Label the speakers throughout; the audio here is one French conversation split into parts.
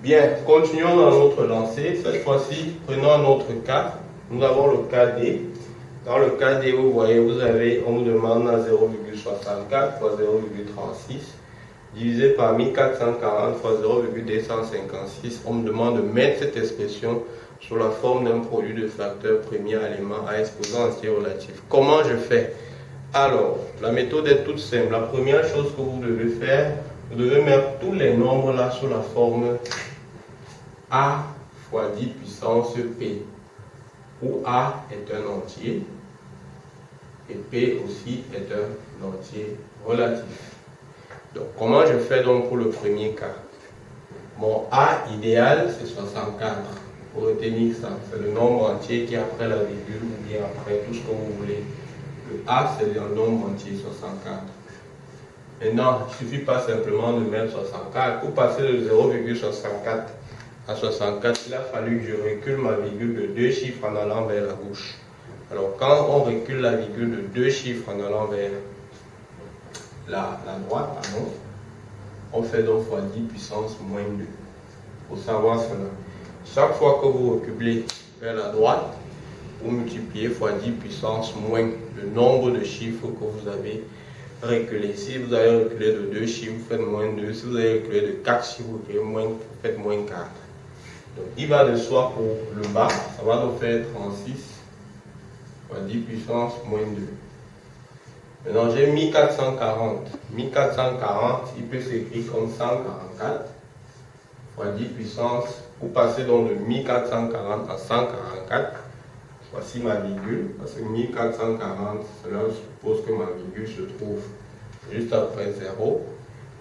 Speaker 1: Bien, continuons dans notre lancée. Cette fois-ci, prenons un autre cas. Nous avons le cas D. Dans le cas D, vous voyez, on vous demande 0,64 fois 0,36 divisé par 1440 fois 0,256. On me demande de mettre cette expression sous la forme d'un produit de facteur premier élément à exposant entier relatif. Comment je fais? Alors, la méthode est toute simple. La première chose que vous devez faire, vous devez mettre tous les nombres là sous la forme A fois 10 puissance P, où A est un entier et P aussi est un entier relatif. Donc, comment je fais donc pour le premier cas? Mon A idéal, c'est 64. Pour retenir ça, c'est le nombre entier qui est après la virgule ou bien après tout ce que vous voulez. Le A, c'est le nombre entier, 64. Maintenant, il ne suffit pas simplement de mettre 64. Pour passer de 0,64 à 64, il a fallu que je recule ma virgule de 2 chiffres en allant vers la gauche. Alors, quand on recule la virgule de 2 chiffres en allant vers la droite, pardon, on fait donc fois 10 puissance moins 2. Pour savoir cela, chaque fois que vous reculez vers la droite, vous multipliez fois 10 puissance moins le nombre de chiffres que vous avez reculé. Si vous avez reculé de 2 chiffres, vous faites moins 2. Si vous avez reculé de 4 chiffres, vous faites moins 4. Donc, il va de soi pour le bas, ça va nous faire 36 fois 10 puissance moins 2. Maintenant, j'ai 1440. 1440, il peut s'écrire comme 144 fois 10 puissance. Pour passer donc de 1440 à 144, voici ma virgule, parce que 1440, cela suppose que ma virgule se trouve juste après 0.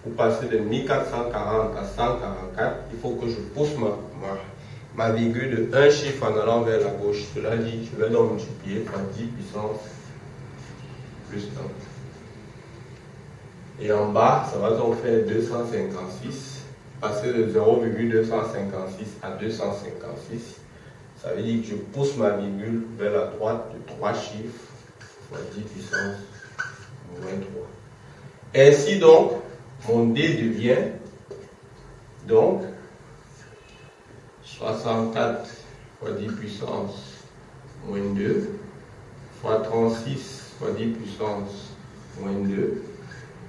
Speaker 1: Pour passer de 1440 à 144, il faut que je pousse ma virgule de 1 chiffre en allant vers la gauche. Cela dit, je vais donc multiplier par 10 puissance plus 1. Et en bas, ça va donc faire 256. Passer de 0,256 à 256. Ça veut dire que je pousse ma virgule vers la droite de 3 chiffres fois 10 puissance moins 3. Ainsi donc, mon D devient donc 64 fois 10 puissance moins 2 fois 36 fois 10 puissance moins 2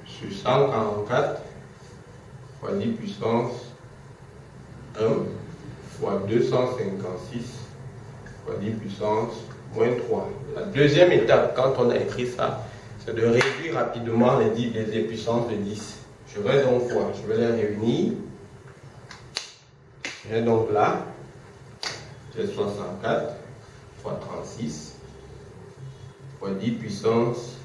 Speaker 1: sur 144 fois 10 puissance 1 fois 256 fois 10 puissance moins 3. La deuxième étape, quand on a écrit ça, c'est de réduire rapidement les puissances de 10. Je vais donc voir, je vais les réunir. J'ai donc là, j'ai 64 fois 36 fois 10 puissance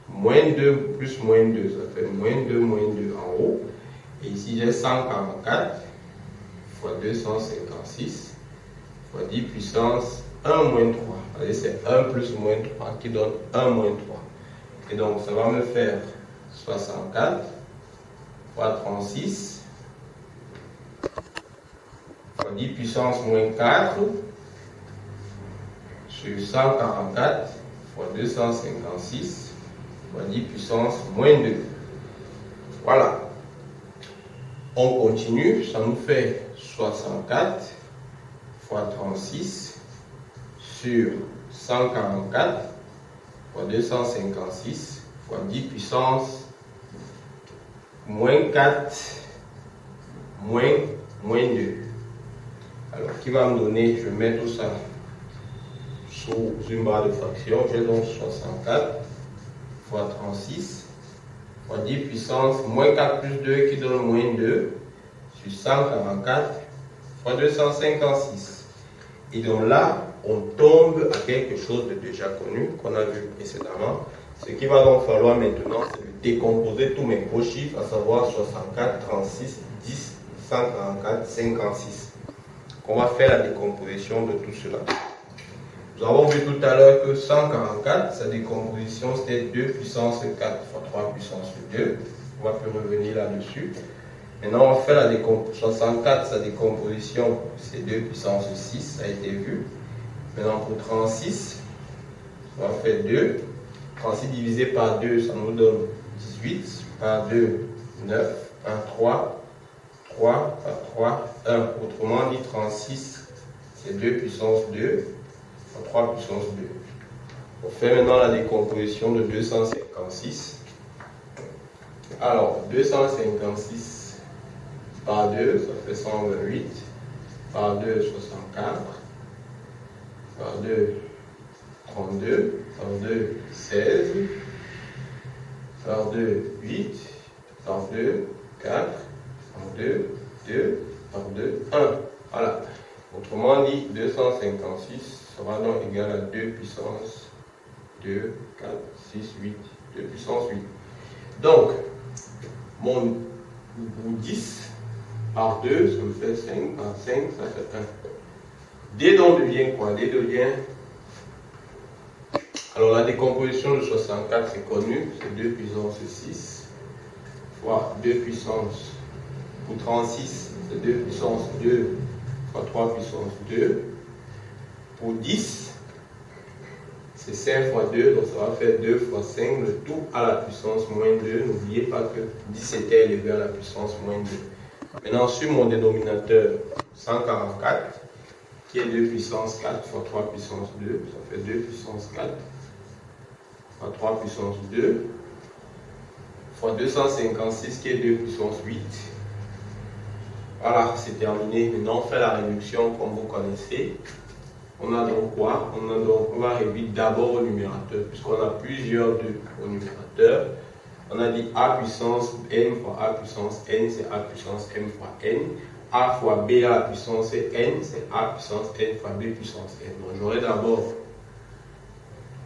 Speaker 1: moins 2 plus moins 2, ça fait moins 2 en haut. Et ici j'ai 144 fois 256 fois 10 puissance 1 moins 3. C'est 1 plus moins 3 qui donne 1 moins 3. Et donc ça va me faire 64 fois 36 fois 10 puissance moins 4 sur 144 fois 256 fois 10 puissance moins 2. Voilà. On continue, ça nous fait 64 fois 36 sur 144 fois 256 fois 10 puissance moins 4 moins 2. Alors, qui va me donner, je mets tout ça sous une barre de fraction. J'ai donc 64 fois 36 fois 10 puissance moins 4 plus 2 qui donne moins 2 sur 144 fois 256. Et donc là, on tombe à quelque chose de déjà connu qu'on a vu précédemment. Ce qu'il va donc falloir maintenant, c'est de décomposer tous mes gros chiffres, à savoir 64, 36, 10, 144, 56. On va faire la décomposition de tout cela. Nous avons vu tout à l'heure que 144, sa décomposition, c'était 2 puissance 4 fois 3 puissance 2. On va plus revenir là-dessus. Maintenant, on va faire la décomposition. 64, sa décomposition, c'est 2 puissance 6, ça a été vu. Maintenant, pour 36, on va faire 2. 36 divisé par 2, ça nous donne 18. Par 2, 9. Par 3, 3, fois 3, 1. Autrement dit, 36, c'est 2 puissance 2, fois 3 puissance 2. On fait maintenant la décomposition de 256. Alors, 256 par 2, ça fait 128. Par 2, 64. Par 2, 32. Par 2, 16. Par 2, 8. Par 2, 4. Par 2, 2. Par 2, 1. Voilà. Autrement dit, 256 sera donc égal à 2 puissance 2, 4, 6, 8. 2 puissance 8. Donc, mon 10 par 2, ça me fait 5. Par 5, ça fait 1. D donc devient quoi? D devient... Alors, la décomposition de 64, c'est connu. C'est 2 puissance 6 fois 2 puissance... Pour 36, c'est 2 puissance 2 fois 3 puissance 2. Pour 10, c'est 5 fois 2, donc ça va faire 2 fois 5, le tout à la puissance moins 2. N'oubliez pas que 10 était élevé à la puissance moins 2. Maintenant, sur mon dénominateur 144, qui est 2 puissance 4 fois 3 puissance 2, ça fait 2 puissance 4 fois 3 puissance 2, fois 256, qui est 2 puissance 8. Voilà, c'est terminé. Maintenant, on fait la réduction comme vous connaissez. On a donc quoi? On va réduire d'abord au numérateur, puisqu'on a plusieurs 2 au numérateur. On a dit a puissance n fois a puissance n, c'est a puissance m fois n. A fois b à la puissance n, c'est a puissance n fois b puissance n. Donc j'aurai d'abord,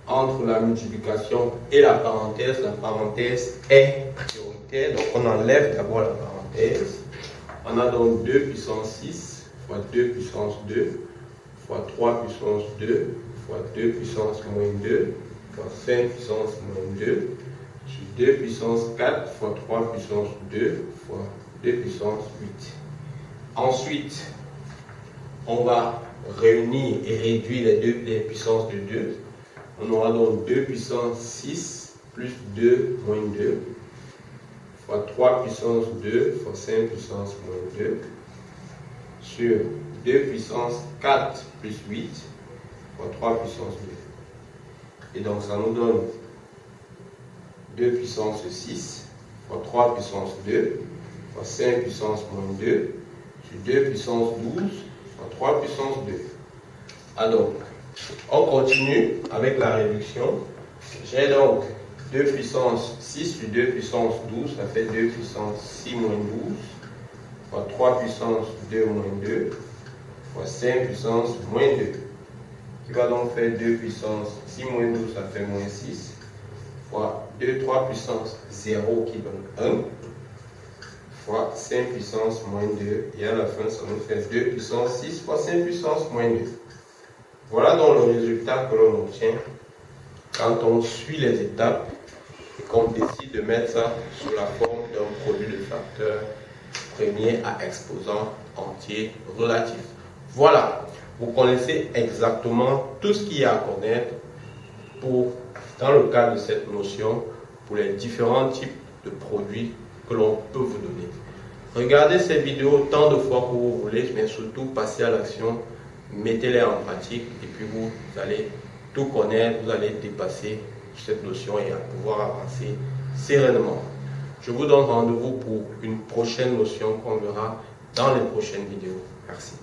Speaker 1: entre la multiplication et la parenthèse est prioritaire. Donc on enlève d'abord la parenthèse. On a donc 2 puissance 6 fois 2 puissance 2 fois 3 puissance 2 fois 2 puissance moins 2 fois 5 puissance moins 2 sur 2 puissance 4 fois 3 puissance 2 fois 2 puissance 8. Ensuite, on va réunir et réduire les puissances de 2. On aura donc 2 puissance 6 plus 2 moins 2 fois 3 puissance 2 fois 5 puissance moins 2 sur 2 puissance 4 plus 8 fois 3 puissance 2. Et donc ça nous donne 2 puissance 6 fois 3 puissance 2 fois 5 puissance moins 2 sur 2 puissance 12 fois 3 puissance 2. Alors, on continue avec la réduction. J'ai donc 2 puissance 6 sur 2 puissance 12, ça fait 2 puissance 6 moins 12 fois 3 puissance 2 moins 2 fois 5 puissance moins 2, qui va donc faire 2 puissance 6 moins 12, ça fait moins 6, fois 2, 3 puissance 0 qui donne 1, fois 5 puissance moins 2, et à la fin ça nous fait 2 puissance 6 fois 5 puissance moins 2. Voilà donc le résultat que l'on obtient quand on suit les étapes et qu'on décide de mettre ça sous la forme d'un produit de facteur premier à exposant entier relatif. Voilà, vous connaissez exactement tout ce qu'il y a à connaître dans le cadre de cette notion pour les différents types de produits que l'on peut vous donner. Regardez ces vidéos tant de fois que vous voulez, mais surtout passez à l'action, mettez-les en pratique et puis vous allez tout connaître, vous allez dépasser cette notion et à pouvoir avancer sereinement. Je vous donne rendez-vous pour une prochaine notion qu'on verra dans les prochaines vidéos. Merci.